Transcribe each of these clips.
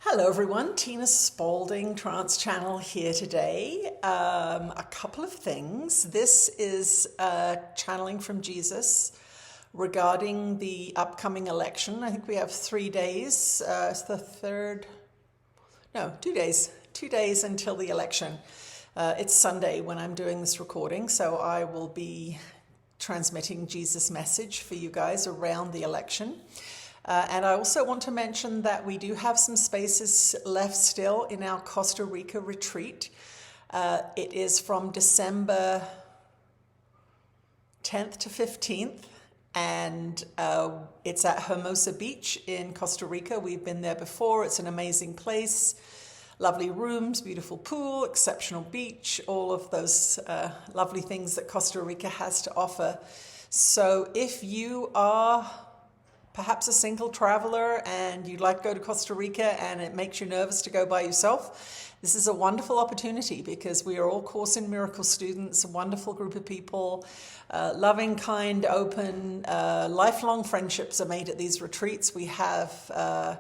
Hello everyone, Tina Spalding, Trance Channel here today. A couple of things. This is channeling from Jesus regarding the upcoming election. I think we have 3 days. It's the third, no, 2 days. 2 days until the election. It's Sunday when I'm doing this recording, so I will be transmitting Jesus' message for you guys around the election. And I also want to mention that we do have some spaces left still in our Costa Rica retreat. It is from December 10th to 15th, and it's at Hermosa Beach in Costa Rica. We've been there before. It's an amazing place. Lovely rooms, beautiful pool, exceptional beach, all of those lovely things that Costa Rica has to offer. So if you are perhaps a single traveler and you'd like to go to Costa Rica and it makes you nervous to go by yourself, this is a wonderful opportunity because we are all Course in Miracles students, a wonderful group of people, loving, kind, open, lifelong friendships are made at these retreats. We have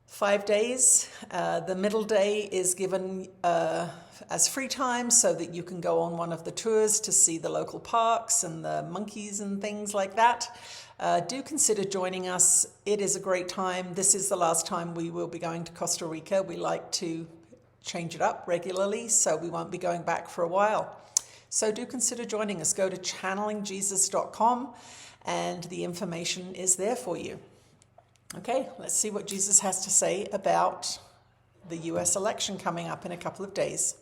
5 days. The middle day is given as free time so that you can go on one of the tours to see the local parks and the monkeys and things like that. Do consider joining us. It is a great time. This is the last time we will be going to Costa Rica. We like to change it up regularly, so we won't be going back for a while. So do consider joining us. Go to channelingjesus.com and the information is there for you. Okay, let's see what Jesus has to say about the US election coming up in a couple of days.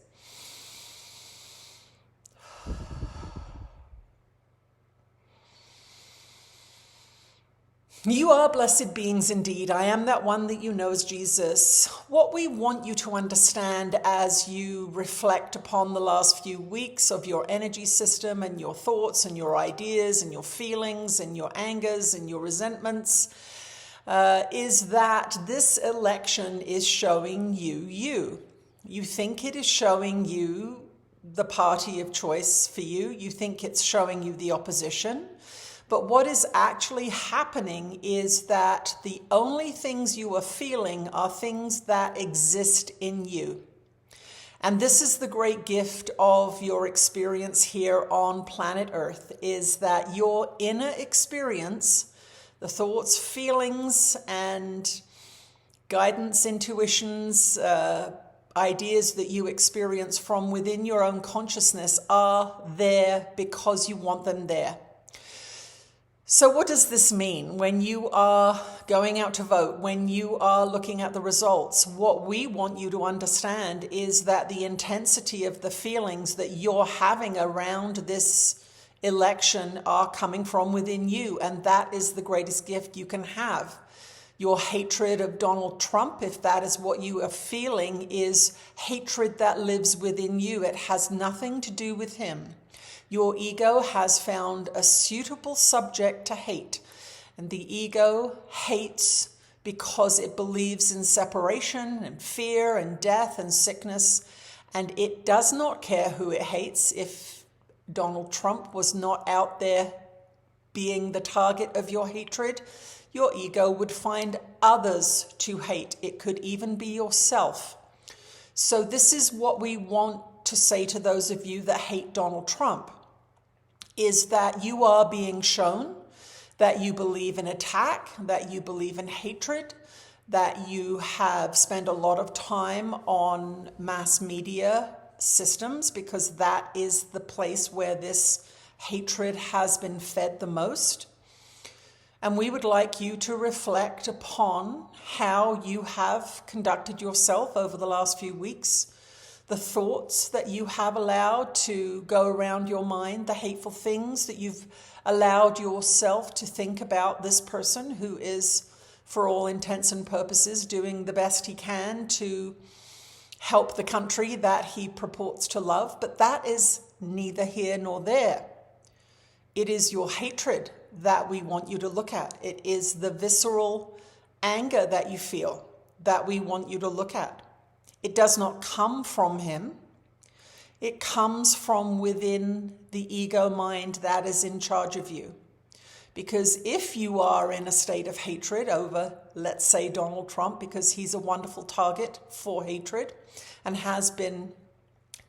You are blessed beings indeed. I am that one that you know as Jesus. What we want you to understand as you reflect upon the last few weeks of your energy system and your thoughts and your ideas and your feelings and your angers and your resentments is that this election is showing you. You think it is showing you the party of choice for you. You think it's showing you the opposition. But what is actually happening is that the only things you are feeling are things that exist in you. And this is the great gift of your experience here on planet Earth, is that your inner experience, the thoughts, feelings, and guidance, intuitions, ideas that you experience from within your own consciousness are there because you want them there. So what does this mean when you are going out to vote, when you are looking at the results? What we want you to understand is that the intensity of the feelings that you're having around this election are coming from within you, and that is the greatest gift you can have. Your hatred of Donald Trump, if that is what you are feeling, is hatred that lives within you. It has nothing to do with him. Your ego has found a suitable subject to hate, and the ego hates because it believes in separation and fear and death and sickness, and it does not care who it hates. If Donald Trump was not out there being the target of your hatred, your ego would find others to hate. It could even be yourself. So this is what we want to say to those of you that hate Donald Trump, is that you are being shown that you believe in attack, that you believe in hatred, that you have spent a lot of time on mass media systems because that is the place where this hatred has been fed the most. And we would like you to reflect upon how you have conducted yourself over the last few weeks, the thoughts that you have allowed to go around your mind, the hateful things that you've allowed yourself to think about this person who is, for all intents and purposes, doing the best he can to help the country that he purports to love. But that is neither here nor there. It is your hatred that we want you to look at. It is the visceral anger that you feel that we want you to look at. It does not come from him. It comes from within the ego mind that is in charge of you. Because if you are in a state of hatred over, let's say, Donald Trump, because he's a wonderful target for hatred and has been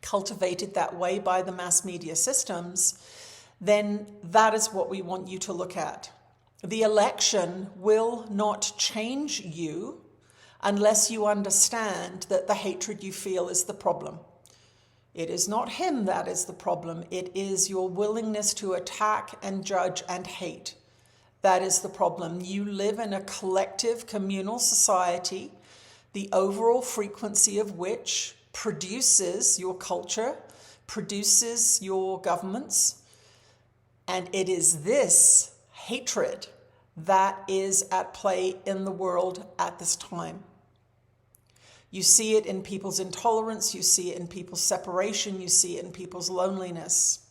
cultivated that way by the mass media systems, then that is what we want you to look at. The election will not change you unless you understand that the hatred you feel is the problem. It is not him that is the problem. It is your willingness to attack and judge and hate. That is the problem. You live in a collective communal society, the overall frequency of which produces your culture, produces your governments, and it is this hatred that is at play in the world at this time. You see it in people's intolerance, you see it in people's separation, you see it in people's loneliness.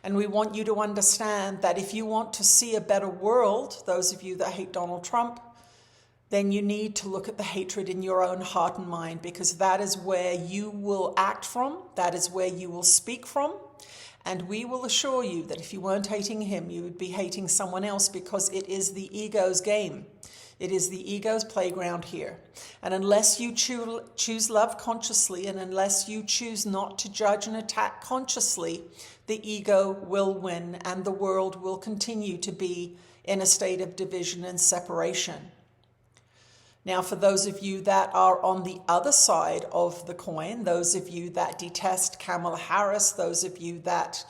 And we want you to understand that if you want to see a better world, those of you that hate Donald Trump, then you need to look at the hatred in your own heart and mind, because that is where you will act from, that is where you will speak from. And we will assure you that if you weren't hating him, you would be hating someone else, because it is the ego's game. It is the ego's playground here. And unless you choose love consciously, and unless you choose not to judge and attack consciously, the ego will win and the world will continue to be in a state of division and separation. Now, for those of you that are on the other side of the coin, those of you that detest Kamala Harris, those of you that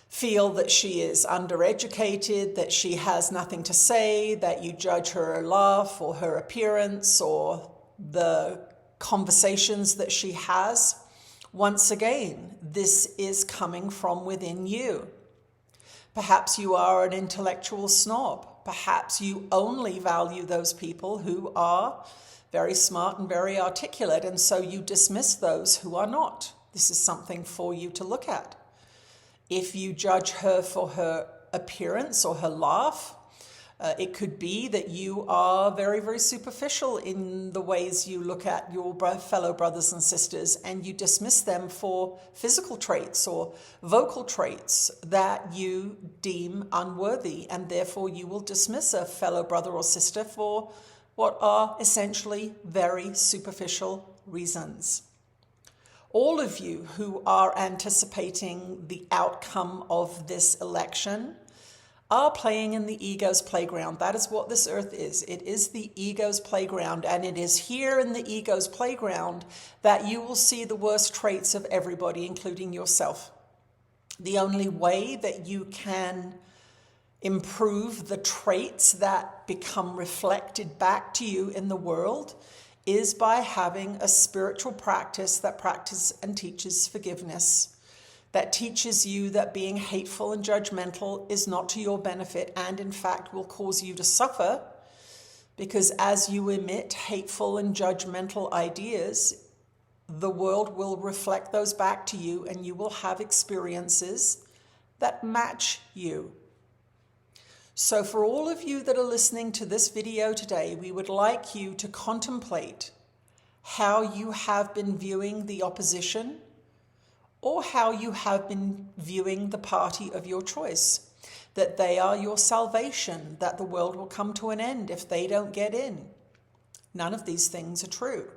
feel that she is undereducated, that she has nothing to say, that you judge her laugh or her appearance or the conversations that she has, once again, this is coming from within you. Perhaps you are an intellectual snob. Perhaps you only value those people who are very smart and very articulate, and so you dismiss those who are not. This is something for you to look at. If you judge her for her appearance or her laugh, it could be that you are very, very superficial in the ways you look at your fellow brothers and sisters, and you dismiss them for physical traits or vocal traits that you deem unworthy, and therefore you will dismiss a fellow brother or sister for what are essentially very superficial reasons. All of you who are anticipating the outcome of this election are playing in the ego's playground. That is what this earth is. It is the ego's playground, and it is here in the ego's playground that you will see the worst traits of everybody, including yourself. The only way that you can improve the traits that become reflected back to you in the world is by having a spiritual practice that practices and teaches forgiveness, that teaches you that being hateful and judgmental is not to your benefit and in fact will cause you to suffer, because as you emit hateful and judgmental ideas, the world will reflect those back to you and you will have experiences that match you. So for all of you that are listening to this video today, we would like you to contemplate how you have been viewing the opposition or how you have been viewing the party of your choice, that they are your salvation, that the world will come to an end if they don't get in. None of these things are true.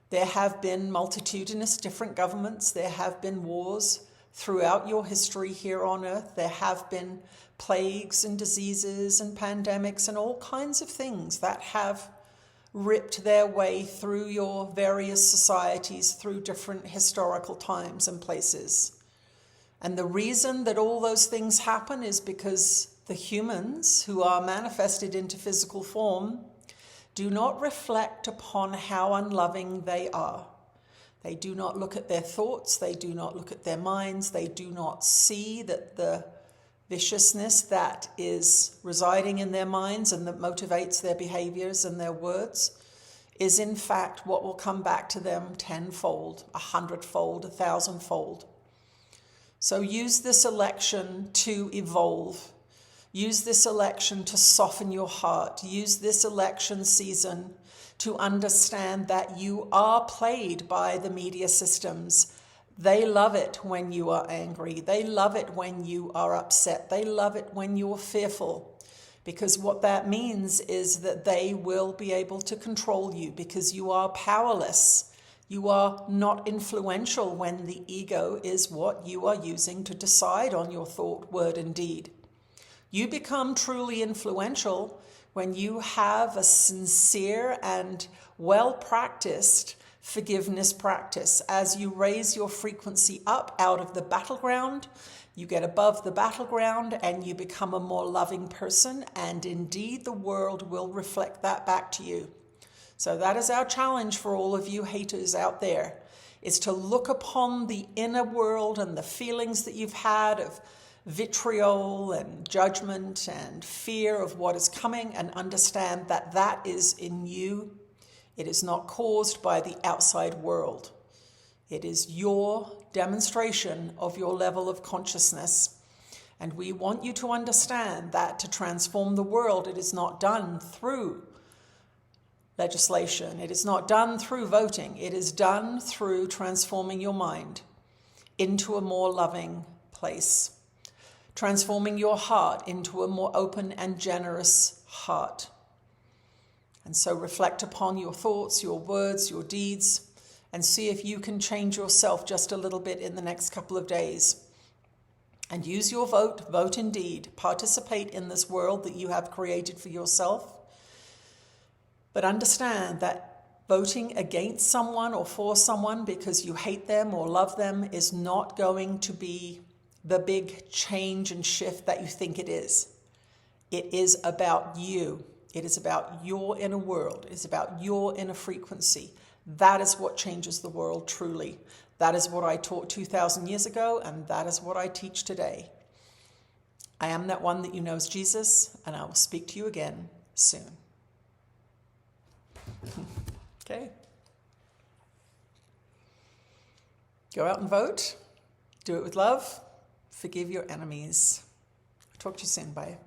There have been multitudinous different governments. There have been wars throughout your history here on earth. There have been plagues and diseases and pandemics and all kinds of things that have ripped their way through your various societies through different historical times and places. And the reason that all those things happen is because the humans who are manifested into physical form do not reflect upon how unloving they are. They do not look at their thoughts, they do not look at their minds, they do not see that the viciousness that is residing in their minds and that motivates their behaviors and their words is in fact what will come back to them tenfold, 100-fold, 1,000-fold. So use this election to evolve. Use this election to soften your heart. Use this election season to understand that you are played by the media systems, They love it when you are angry. They love it when you are upset. They love it when you're fearful. Because what that means is that they will be able to control you because you are powerless. You are not influential when the ego is what you are using to decide on your thought, word, and deed. You become truly influential when you have a sincere and well-practiced forgiveness practice. As you raise your frequency up out of the battleground, you get above the battleground and you become a more loving person, and indeed the world will reflect that back to you. So that is our challenge for all of you haters out there, is to look upon the inner world and the feelings that you've had of vitriol and judgment and fear of what is coming, and understand that that is in you. It is not caused by the outside world. It is your demonstration of your level of consciousness. And we want you to understand that to transform the world, it is not done through legislation. It is not done through voting. It is done through transforming your mind into a more loving place. Transforming your heart into a more open and generous heart. And so reflect upon your thoughts, your words, your deeds, and see if you can change yourself just a little bit in the next couple of days. And use your vote, vote indeed, participate in this world that you have created for yourself. But understand that voting against someone or for someone because you hate them or love them is not going to be the big change and shift that you think it is. It is about you. It is about your inner world. It is about your inner frequency. That is what changes the world truly. That is what I taught 2,000 years ago, and that is what I teach today. I am that one that you know as Jesus, and I will speak to you again soon. Okay. Go out and vote. Do it with love. Forgive your enemies. Talk to you soon. Bye.